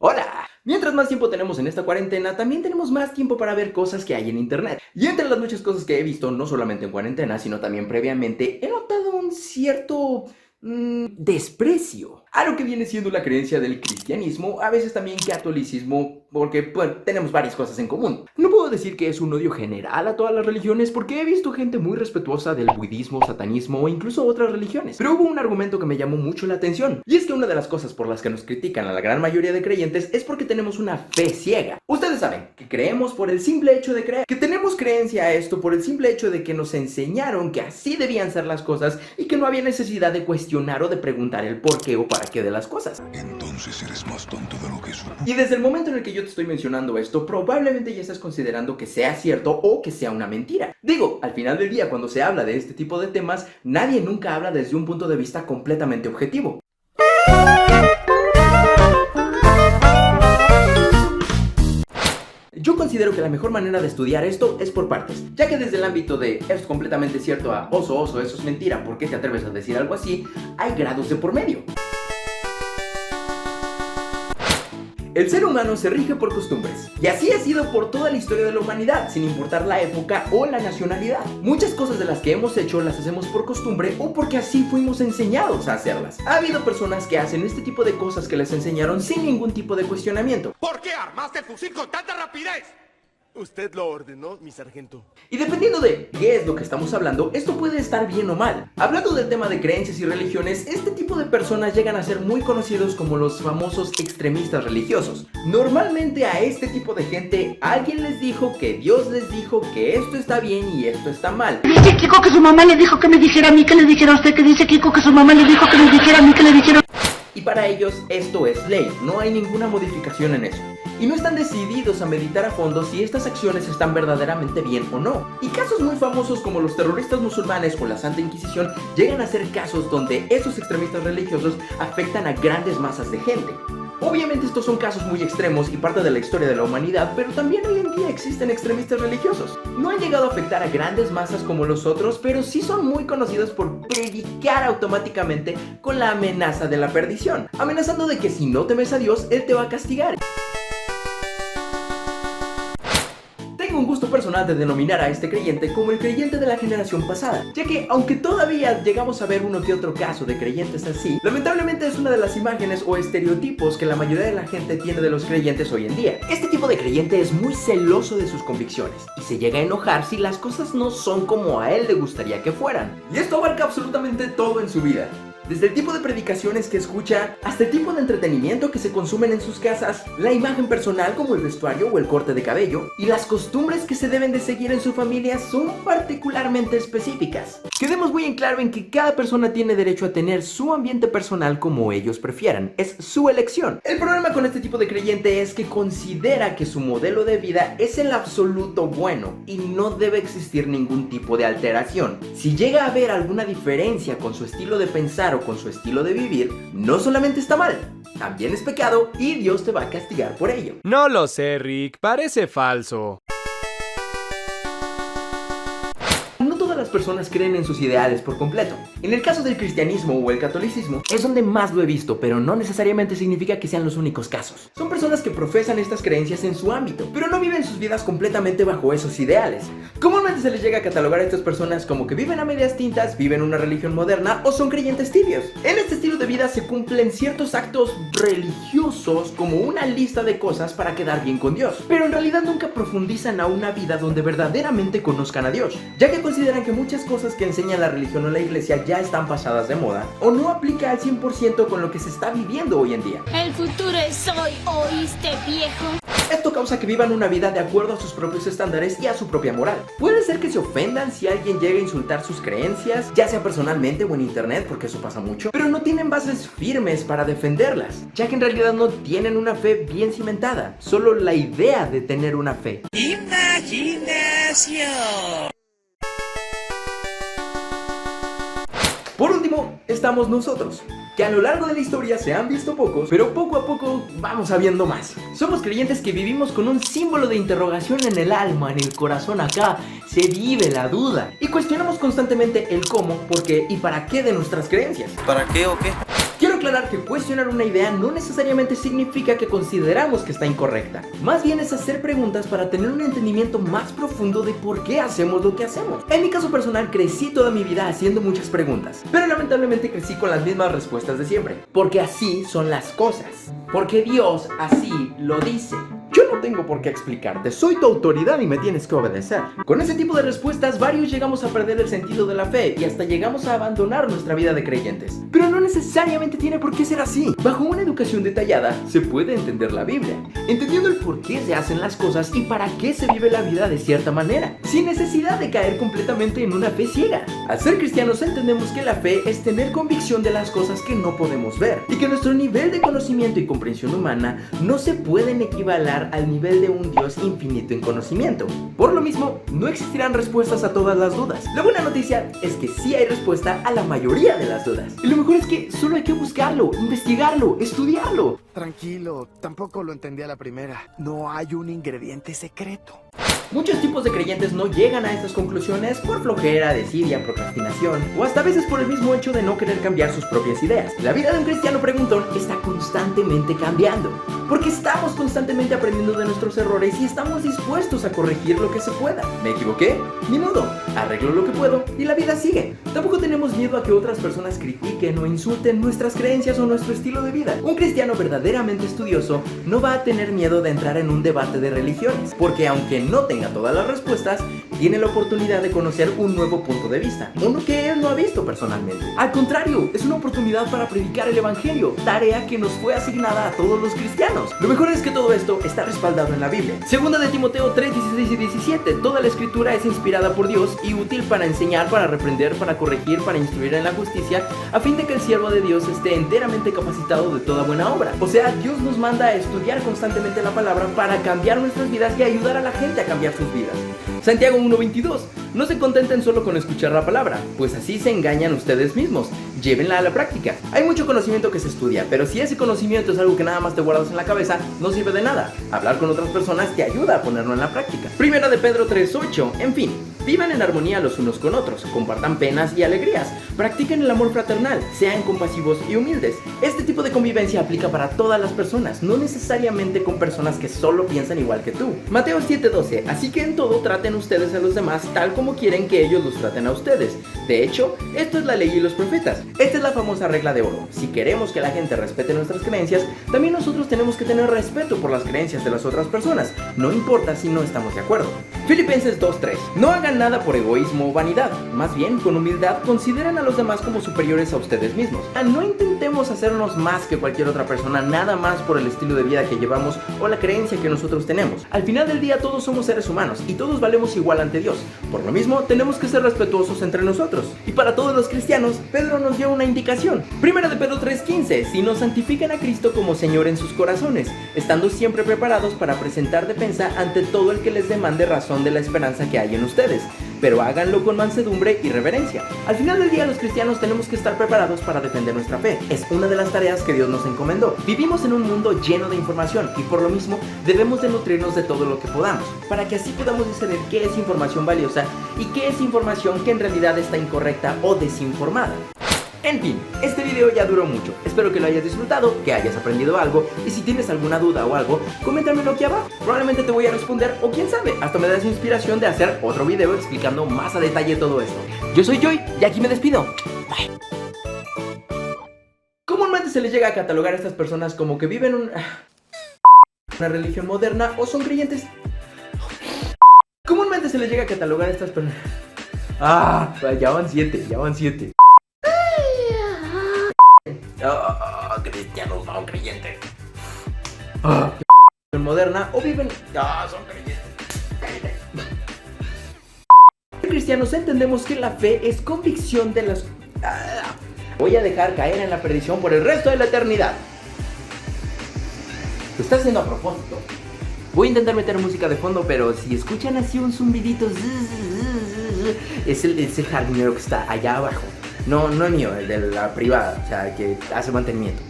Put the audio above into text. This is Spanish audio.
Hola. Mientras más tiempo tenemos en esta cuarentena, también tenemos más tiempo para ver cosas que hay en internet. Y entre las muchas cosas que he visto, no solamente en cuarentena, sino también previamente, he notado un cierto desprecio a lo que viene siendo la creencia del cristianismo, a veces también catolicismo, porque bueno, tenemos varias cosas en común. No puedo decir que es un odio general a todas las religiones, porque he visto gente muy respetuosa del budismo, satanismo o incluso otras religiones. Pero hubo un argumento que me llamó mucho la atención, y es que una de las cosas por las que nos critican a la gran mayoría de creyentes es porque tenemos una fe ciega. Ustedes saben que creemos por el simple hecho de creer, que tenemos creencia a esto por el simple hecho de que nos enseñaron que así debían ser las cosas y que no había necesidad de cuestionar o de preguntar el por qué o para qué de las cosas. Entonces eres más tonto de lo que supo. Y desde el momento en el que yo te estoy mencionando esto, probablemente ya estás considerando que sea cierto o que sea una mentira. Digo, al final del día, cuando se habla de este tipo de temas, nadie nunca habla desde un punto de vista completamente objetivo. Yo considero que la mejor manera de estudiar esto es por partes, ya que desde el ámbito de es completamente cierto a oso, eso es mentira, ¿por qué te atreves a decir algo así?, hay grados de por medio. El ser humano se rige por costumbres, y así ha sido por toda la historia de la humanidad, sin importar la época o la nacionalidad. Muchas cosas de las que hemos hecho las hacemos por costumbre o porque así fuimos enseñados a hacerlas. Ha habido personas que hacen este tipo de cosas que les enseñaron sin ningún tipo de cuestionamiento. ¿Por qué armaste el fusil con tanta rapidez? Usted lo ordenó, mi sargento. Y dependiendo de qué es lo que estamos hablando, esto puede estar bien o mal. Hablando del tema de creencias y religiones, este tipo de personas llegan a ser muy conocidos como los famosos extremistas religiosos. Normalmente a este tipo de gente, alguien les dijo que Dios les dijo que esto está bien y esto está mal. Dice Kiko que su mamá le dijo que me dijera a mí, que le dijera a usted, que dice Kiko que su mamá le dijo que me dijera a mí, que le dijera. Y para ellos esto es ley, no hay ninguna modificación en eso. Y no están decididos a meditar a fondo si estas acciones están verdaderamente bien o no. Y casos muy famosos como los terroristas musulmanes o la Santa Inquisición llegan a ser casos donde esos extremistas religiosos afectan a grandes masas de gente. Obviamente estos son casos muy extremos y parte de la historia de la humanidad, pero también hoy en día existen extremistas religiosos. No han llegado a afectar a grandes masas como los otros, pero sí son muy conocidos por predicar automáticamente con la amenaza de la perdición, amenazando de que si no temes a Dios, Él te va a castigar. Tengo un gusto personal de denominar a este creyente como el creyente de la generación pasada, ya que aunque todavía llegamos a ver uno que otro caso de creyentes así, lamentablemente es una de las imágenes o estereotipos que la mayoría de la gente tiene de los creyentes hoy en día. Este tipo de creyente es muy celoso de sus convicciones y se llega a enojar si las cosas no son como a él le gustaría que fueran. Y esto abarca absolutamente todo en su vida. Desde el tipo de predicaciones que escucha, hasta el tipo de entretenimiento que se consumen en sus casas, la imagen personal como el vestuario o el corte de cabello, y las costumbres que se deben de seguir en su familia son particularmente específicas. Quedemos muy en claro en que cada persona tiene derecho a tener su ambiente personal como ellos prefieran, es su elección. El problema con este tipo de creyente es que considera que su modelo de vida es el absoluto bueno y no debe existir ningún tipo de alteración. Si llega a haber alguna diferencia con su estilo de pensar o con su estilo de vivir, no solamente está mal, también es pecado y Dios te va a castigar por ello. No lo sé, Rick, parece falso. No todas las personas creen en sus ideales por completo. En el caso del cristianismo o el catolicismo es donde más lo he visto, pero no necesariamente significa que sean los únicos casos. Son personas que profesan estas creencias en su ámbito, pero no viven sus vidas completamente bajo esos ideales. Comúnmente se les llega a catalogar a estas personas como que viven a medias tintas, viven una religión moderna o son creyentes tibios. En este estilo de vida se cumplen ciertos actos religiosos como una lista de cosas para quedar bien con Dios, pero en realidad nunca profundizan a una vida donde verdaderamente conozcan a Dios, ya que consideran que muchas cosas que enseña la religión o la iglesia ya están pasadas de moda o no aplica al 100% con lo que se está viviendo hoy en día. El futuro es hoy, ¿oíste, viejo? Esto causa que vivan una vida de acuerdo a sus propios estándares y a su propia moral. Puede ser que se ofendan si alguien llega a insultar sus creencias, ya sea personalmente o en internet, porque eso pasa mucho, pero no tienen bases firmes para defenderlas, ya que en realidad no tienen una fe bien cimentada, solo la idea de tener una fe. Imaginación. Por último, estamos nosotros, que a lo largo de la historia se han visto pocos, pero poco a poco vamos sabiendo más. Somos creyentes que vivimos con un símbolo de interrogación en el alma, en el corazón acá, se vive la duda. Y cuestionamos constantemente el cómo, por qué y para qué de nuestras creencias. ¿Para qué o qué? Quiero aclarar aclarar que cuestionar una idea no necesariamente significa que consideramos que está incorrecta. Más bien es hacer preguntas para tener un entendimiento más profundo de por qué hacemos lo que hacemos. En mi caso personal crecí toda mi vida haciendo muchas preguntas, pero lamentablemente crecí con las mismas respuestas de siempre. Porque así son las cosas. Porque Dios así lo dice. Yo no tengo por qué explicarte, soy tu autoridad y me tienes que obedecer. Con ese tipo de respuestas, varios llegamos a perder el sentido de la fe y hasta llegamos a abandonar nuestra vida de creyentes. Pero no necesariamente tiene por qué ser así. Bajo una educación detallada, se puede entender la Biblia, entendiendo el por qué se hacen las cosas y para qué se vive la vida de cierta manera, sin necesidad de caer completamente en una fe ciega. Al ser cristianos entendemos que la fe es tener convicción de las cosas que no podemos ver, y que nuestro nivel de conocimiento y comprensión humana no se pueden equivalar al nivel de un Dios infinito en conocimiento. Por lo mismo, no existirán respuestas a todas las dudas. La buena noticia es que sí hay respuesta a la mayoría de las dudas. Y lo mejor es que solo hay que buscarlo, investigarlo, estudiarlo. Tranquilo, tampoco lo entendí a la primera. No hay un ingrediente secreto. Muchos tipos de creyentes no llegan a estas conclusiones por flojera, desidia, procrastinación o hasta a veces por el mismo hecho de no querer cambiar sus propias ideas. La vida de un cristiano preguntón está constantemente cambiando, porque estamos constantemente aprendiendo de nuestros errores y estamos dispuestos a corregir lo que se pueda. ¿Me equivoqué? Ni modo, arreglo lo que puedo y la vida sigue. Tampoco tenemos miedo a que otras personas critiquen o insulten nuestras creencias o nuestro estilo de vida. Un cristiano verdaderamente estudioso no va a tener miedo de entrar en un debate de religiones, porque aunque no tenga todas las respuestas, tiene la oportunidad de conocer un nuevo punto de vista, uno que él no ha visto personalmente. Al contrario, es una oportunidad para predicar el evangelio, tarea que nos fue asignada a todos los cristianos. Lo mejor es que todo esto está respaldado en la Biblia. Segunda de Timoteo 3, 16 y 17. Toda la escritura es inspirada por Dios y útil para enseñar, para reprender, para corregir, para instruir en la justicia, a fin de que el siervo de Dios esté enteramente capacitado de toda buena obra. O sea, Dios nos manda a estudiar constantemente la palabra para cambiar nuestras vidas y ayudar a la gente a cambiar sus vidas. Santiago 1:22. No se contenten solo con escuchar la palabra, pues así se engañan ustedes mismos. Llévenla a la práctica. Hay mucho conocimiento que se estudia, pero si ese conocimiento es algo que nada más te guardas en la cabeza, no sirve de nada. Hablar con otras personas te ayuda a ponerlo en la práctica. Primera de Pedro 3:8. En fin, vivan en armonía los unos con otros, compartan penas y alegrías, practiquen el amor fraternal, sean compasivos y humildes. Este tipo de convivencia aplica para todas las personas, no necesariamente con personas que solo piensan igual que tú. Mateo 7:12. Así que en todo traten ustedes a los demás tal como quieren que ellos los traten a ustedes. De hecho, esto es la ley y los profetas. Esta es la famosa regla de oro. Si queremos que la gente respete nuestras creencias, también nosotros tenemos que tener respeto por las creencias de las otras personas, no importa si no estamos de acuerdo. Filipenses 2:3. No hagan nada por egoísmo o vanidad, más bien con humildad consideren a los demás como superiores a ustedes mismos. No intentemos hacernos más que cualquier otra persona nada más por el estilo de vida que llevamos o la creencia que nosotros tenemos. Al final del día todos somos seres humanos y todos valemos igual ante Dios. Por lo mismo tenemos que ser respetuosos entre nosotros. Y para todos los cristianos, Pedro nos dio una indicación. Primera de Pedro 3:15. Sino santifiquen a Cristo como Señor en sus corazones, estando siempre preparados para presentar defensa ante todo el que les demande razón de la esperanza que hay en ustedes, pero háganlo con mansedumbre y reverencia. Al final del día los cristianos tenemos que estar preparados para defender nuestra fe. Es una de las tareas que Dios nos encomendó. Vivimos en un mundo lleno de información y por lo mismo debemos de nutrirnos de todo lo que podamos, para que así podamos discernir qué es información valiosa y qué es información que en realidad está incorrecta o desinformada. En fin, este video ya duró mucho, espero que lo hayas disfrutado, que hayas aprendido algo y si tienes alguna duda o algo, coméntamelo aquí abajo, probablemente te voy a responder o quién sabe, hasta me das inspiración de hacer otro video explicando más a detalle todo esto. Yo soy Joy y aquí me despido, bye. Comúnmente se les llega a catalogar a estas personas como que viven una religión moderna o son creyentes. Comúnmente se les llega a catalogar a estas personas. Ya van 7. Cristianos no creyentes. Moderna o viven. Son creyentes. Cristianos entendemos que la fe es convicción de las. Voy a dejar caer en la perdición por el resto de la eternidad. Lo está haciendo a propósito. Voy a intentar meter música de fondo, pero si escuchan así un zumbidito, es el jardinero que está allá abajo. No el mío, el de la privada, o sea, el que hace mantenimiento.